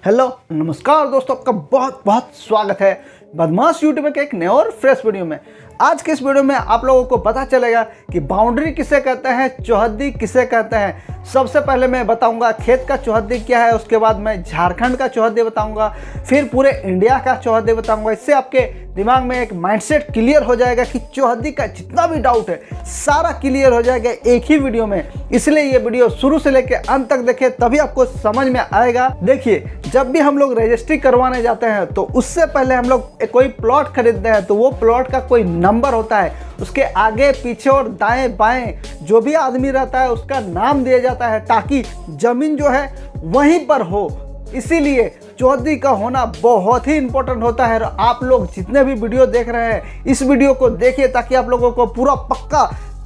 Hello नमस्कार दोस्तों, आपका बहुत बहुत स्वागत है बदमाश यूट्यूब के एक नए और फ्रेश वीडियो में। आज के इस वीडियो में आप लोगों को पता चलेगा कि बाउंड्री किसे कहते हैं, चौहद्दी किसे कहते हैं। सबसे पहले मैं बताऊंगा खेत का चौहद्दी क्या है, उसके बाद मैं झारखंड का चौहद्दी बताऊंगा, फिर पूरे इंडिया का चौहद्दी बताऊंगा। इससे आपके दिमाग में एक माइंडसेट क्लियर हो जाएगा कि चौहद्दी का जितना भी डाउट है सारा क्लियर हो जाएगा एक ही वीडियो में। इसलिए ये वीडियो शुरू से लेकर अंत तक देखें, तभी आपको समझ में आएगा। देखिए, जब भी हम लोग रजिस्ट्री करवाने जाते हैं तो उससे पहले हम लोग कोई प्लॉट खरीदते हैं तो वो प्लॉट का कोई नंबर होता है, उसके आगे पीछे और दाएं बाएं जो भी आदमी रहता है उसका नाम दिया जाता है, ताकि जमीन जो है वहीं पर हो। इसीलिए चौहद्दी का होना बहुत ही इंपॉर्टेंट होता है। आप लोग जितने भी वीडियो देख रहे हैं इस वीडियो को देखिए, ताकि आप लोगों को पूरा पक्का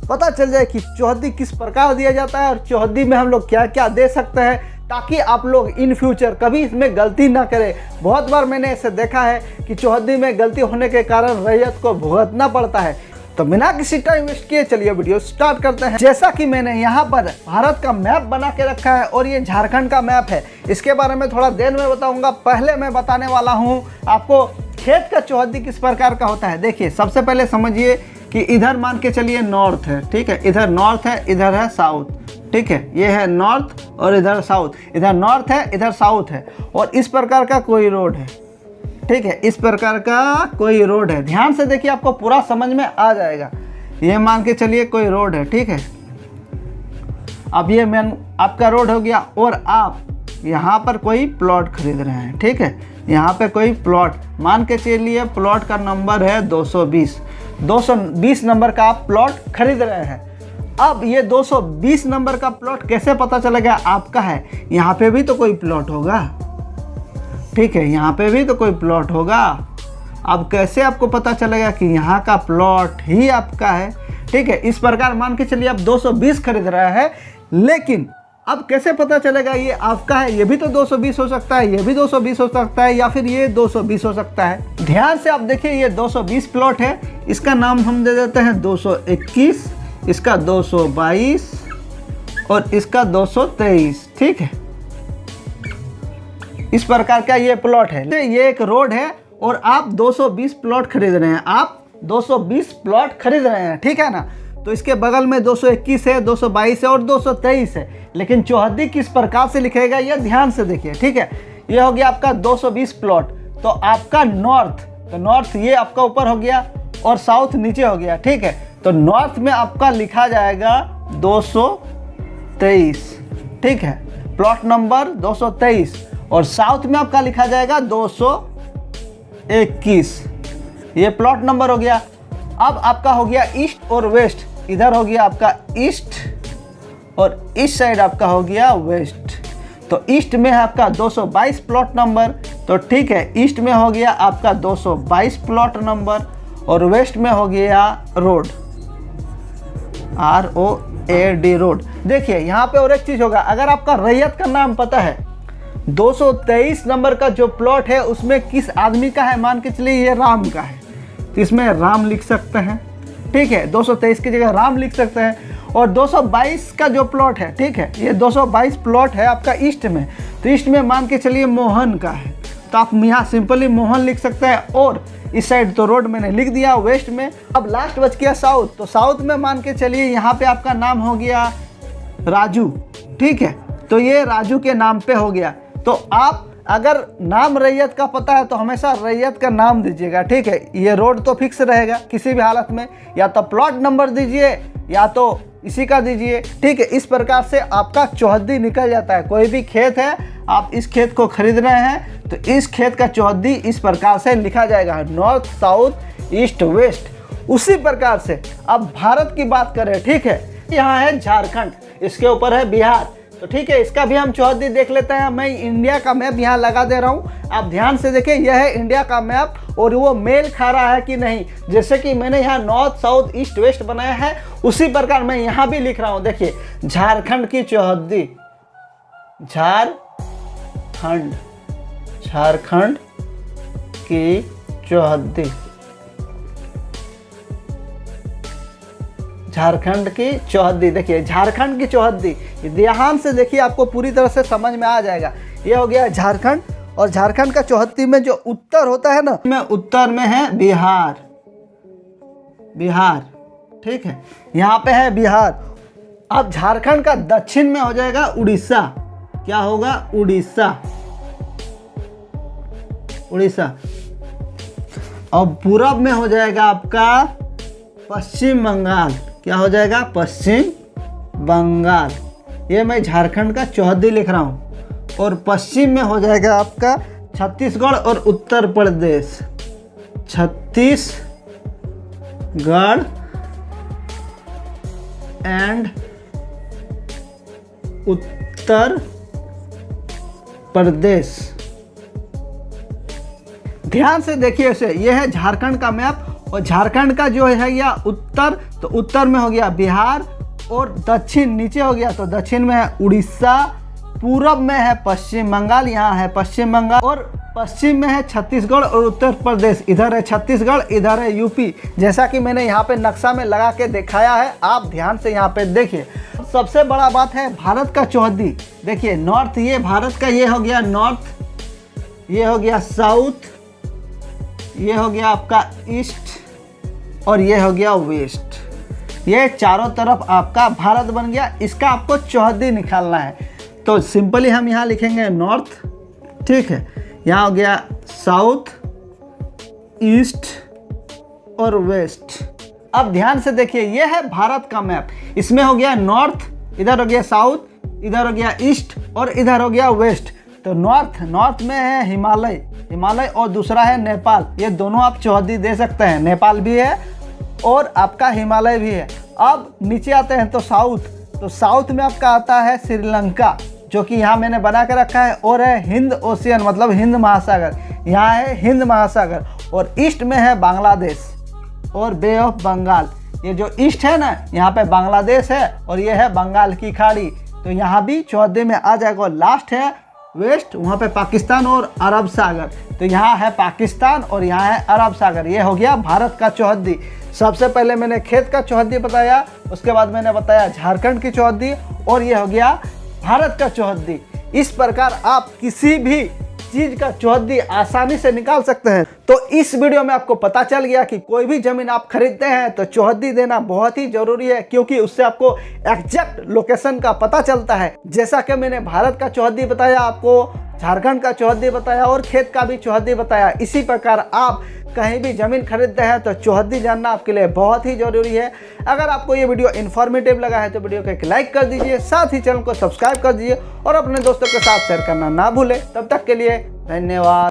पता चल जाए कि चौहद्दी किस प्रकार दिया जाता है और चौहद्दी में हम लोग क्या क्या दे सकते हैं, ताकि आप लोग इन फ्यूचर कभी इसमें गलती ना करें। बहुत बार मैंने ऐसे देखा है कि चौहद्दी में गलती होने के कारण रैयत को भुगतना पड़ता है। तो बिना किसी टाइम वेस्ट किए चलिए वीडियो स्टार्ट करते हैं। जैसा कि मैंने यहाँ पर भारत का मैप बना के रखा है और ये झारखंड का मैप है, इसके बारे में थोड़ा देर में बताऊंगा। पहले मैं बताने वाला हूँ आपको खेत का चौहद्दी किस प्रकार का होता है। देखिए, सबसे पहले समझिए कि इधर मान के चलिए नॉर्थ है, ठीक है, इधर नॉर्थ है, इधर है साउथ, ठीक है, ये है नॉर्थ और इधर साउथ, इधर नॉर्थ है, इधर साउथ है, और इस प्रकार का कोई रोड है, ठीक है, इस प्रकार का कोई रोड है। ध्यान से देखिए, आपको पूरा समझ में आ जाएगा। ये मान के चलिए कोई रोड है, ठीक है। अब ये मेन आपका रोड हो गया और आप यहाँ पर कोई प्लॉट खरीद रहे हैं, ठीक है, यहाँ पे कोई प्लॉट मान के चलिए, प्लॉट का नंबर है 220 नंबर का आप प्लॉट खरीद रहे हैं। अब ये 220 नंबर का प्लॉट कैसे पता चलेगा आपका है? यहाँ पे भी तो कोई प्लॉट होगा, ठीक है, यहाँ पे भी तो कोई प्लॉट होगा। अब कैसे आपको पता चलेगा कि यहाँ का प्लॉट ही आपका है? ठीक है, इस प्रकार मान के चलिए आप 220 खरीद रहे हैं, लेकिन अब कैसे पता चलेगा ये आपका है? ये भी तो 220 हो सकता है, ये भी 220 हो सकता है, या फिर ये 220 हो सकता है। ध्यान से आप देखिए, ये 220 प्लॉट है, इसका नाम हम दे देते हैं 221, इसका 222 और इसका 223, ठीक है। इस प्रकार का ये प्लॉट है, ये एक रोड है और आप 220 प्लॉट खरीद रहे हैं, आप 220 प्लॉट खरीद रहे हैं, ठीक है ना। तो इसके बगल में 221 है, 222 है और 223 है, लेकिन चौहद्दी किस प्रकार से लिखेगा ये ध्यान से देखिए, ठीक है। ये हो गया आपका 220 प्लॉट, तो आपका नॉर्थ, तो नॉर्थ ये आपका ऊपर हो गया और साउथ नीचे हो गया, ठीक है। तो नॉर्थ में आपका लिखा जाएगा 223, ठीक है, प्लॉट नंबर 223, और साउथ में आपका लिखा जाएगा 221, ये प्लॉट नंबर हो गया। अब आपका हो गया ईस्ट और वेस्ट, इधर हो गया आपका ईस्ट और इस साइड आपका हो गया वेस्ट। तो ईस्ट में है आपका 222 प्लॉट नंबर, तो ठीक है, ईस्ट में हो गया आपका 222 प्लॉट नंबर और वेस्ट में हो गया रोड, ROAD रोड। देखिए, यहाँ पे और एक चीज़ होगा, अगर आपका रैयत का नाम पता है, 223 नंबर का जो प्लॉट है उसमें किस आदमी का है, मान के चलिए ये राम का है, तो इसमें राम लिख सकते हैं, ठीक है, 223 की जगह राम लिख सकते हैं। और 222 का जो प्लॉट है, ठीक है, ये 222 प्लॉट है आपका ईस्ट में, तो ईस्ट में मान के चलिए मोहन का है, तो आप यहाँ सिंपली मोहन लिख सकते हैं। और इस साइड तो रोड मैंने लिख दिया वेस्ट में। अब लास्ट बच गया साउथ, तो साउथ में मान के चलिए यहाँ पे आपका नाम हो गया राजू, ठीक है, तो ये राजू के नाम पे हो गया। तो आप अगर नाम रैयत का पता है तो हमेशा रैयत का नाम दीजिएगा, ठीक है। ये रोड तो फिक्स रहेगा किसी भी हालत में, या तो प्लॉट नंबर दीजिए या तो इसी का दीजिए, ठीक है। इस प्रकार से आपका चौहद्दी निकल जाता है। कोई भी खेत है, आप इस खेत को खरीद रहे हैं तो इस खेत का चौहद्दी इस प्रकार से लिखा जाएगा, नॉर्थ साउथ ईस्ट वेस्ट। उसी प्रकार से अब भारत की बात करें, ठीक है, यहाँ है झारखंड, इसके ऊपर है बिहार, तो ठीक है, इसका भी हम चौहद्दी देख लेते हैं। मैं इंडिया का मैप यहाँ लगा दे रहा हूँ, आप ध्यान से देखें, यह है इंडिया का मैप और वो मेल खा रहा है कि नहीं। जैसे कि मैंने यहाँ नॉर्थ साउथ ईस्ट वेस्ट बनाया है, उसी प्रकार मैं यहाँ भी लिख रहा हूँ। देखिए, झारखंड की चौहद्दी, झारखंड की चौहद्दी, झारखंड की चौहद्दी। देखिए, झारखंड की चौहद्दी ध्यान से देखिए, आपको पूरी तरह से समझ में आ जाएगा। ये हो गया झारखंड और झारखंड का चौहद्दी में जो उत्तर होता है ना, में उत्तर में है बिहार, बिहार, ठीक है, यहाँ पे है बिहार। अब झारखंड का दक्षिण में हो जाएगा उड़ीसा, क्या होगा, उड़ीसा, उड़ीसा। और पूरब में हो जाएगा आपका पश्चिम बंगाल, क्या हो जाएगा, पश्चिम बंगाल। ये मैं झारखंड का चौहद्दी लिख रहा हूँ। और पश्चिम में हो जाएगा आपका छत्तीसगढ़ और उत्तर प्रदेश, छत्तीसगढ़ एंड उत्तर प्रदेश। ध्यान से देखिए इसे, यह है झारखंड का मैप। और झारखंड का जो है या उत्तर, तो उत्तर में हो गया बिहार, और दक्षिण नीचे हो गया तो दक्षिण में है उड़ीसा, पूरब में है पश्चिम बंगाल, यहाँ है पश्चिम बंगाल, और पश्चिम में है छत्तीसगढ़ और उत्तर प्रदेश। इधर है छत्तीसगढ़, इधर है यूपी, जैसा कि मैंने यहाँ पे नक्शा में लगा के दिखाया है। आप ध्यान से यहाँ पे देखिए। सबसे बड़ा बात है भारत का चौहद्दी। देखिए नॉर्थ, ये भारत का ये हो गया नॉर्थ, ये हो गया साउथ, ये हो गया आपका ईस्ट, और ये हो गया वेस्ट। ये चारों तरफ आपका भारत बन गया। इसका आपको चौहद्दी निकालना है, तो सिंपली हम यहाँ लिखेंगे नॉर्थ, ठीक है, यहाँ हो गया साउथ, ईस्ट और वेस्ट। अब ध्यान से देखिए, ये है भारत का मैप। इसमें हो गया नॉर्थ, इधर हो गया साउथ, इधर हो गया ईस्ट, और इधर हो गया वेस्ट। तो नॉर्थ में है हिमालय, हिमालय, और दूसरा है नेपाल। ये दोनों आप चौहद्दी दे सकते हैं, नेपाल भी है और आपका हिमालय भी है। अब नीचे आते हैं तो साउथ, तो साउथ में आपका आता है श्रीलंका, जो कि यहाँ मैंने बना के रखा है, और है हिंद ओशियन, मतलब हिंद महासागर, यहाँ है हिंद महासागर। और ईस्ट में है बांग्लादेश और बे ऑफ बंगाल। ये जो ईस्ट है ना, यहाँ पे बांग्लादेश है, और ये है बंगाल की खाड़ी, तो यहाँ भी चौहद्दी में आ जाएगा। और लास्ट है वेस्ट, वहाँ पे पाकिस्तान और अरब सागर, तो यहाँ है पाकिस्तान और यहाँ है अरब सागर। ये हो गया भारत का चौहद्दी। सबसे पहले मैंने खेत का चौहद्दी बताया, उसके बाद मैंने बताया झारखंड की चौहद्दी, और ये हो गया भारत का चौहद्दी। इस प्रकार आप किसी भी चीज का चौहद्दी आसानी से निकाल सकते हैं। तो इस वीडियो में आपको पता चल गया कि कोई भी जमीन आप खरीदते हैं तो चौहद्दी देना बहुत ही जरूरी है, क्योंकि उससे आपको एग्जैक्ट लोकेशन का पता चलता है। जैसा कि मैंने भारत का चौहद्दी बताया, आपको झारखंड का चौहद्दी बताया और खेत का भी चौहद्दी बताया। इसी प्रकार आप कहीं भी ज़मीन खरीदते हैं तो चौहद्दी जानना आपके लिए बहुत ही ज़रूरी है। अगर आपको ये वीडियो इन्फॉर्मेटिव लगा है तो वीडियो को एक लाइक कर दीजिए, साथ ही चैनल को सब्सक्राइब कर दीजिए और अपने दोस्तों के साथ शेयर करना ना भूलें। तब तक के लिए धन्यवाद।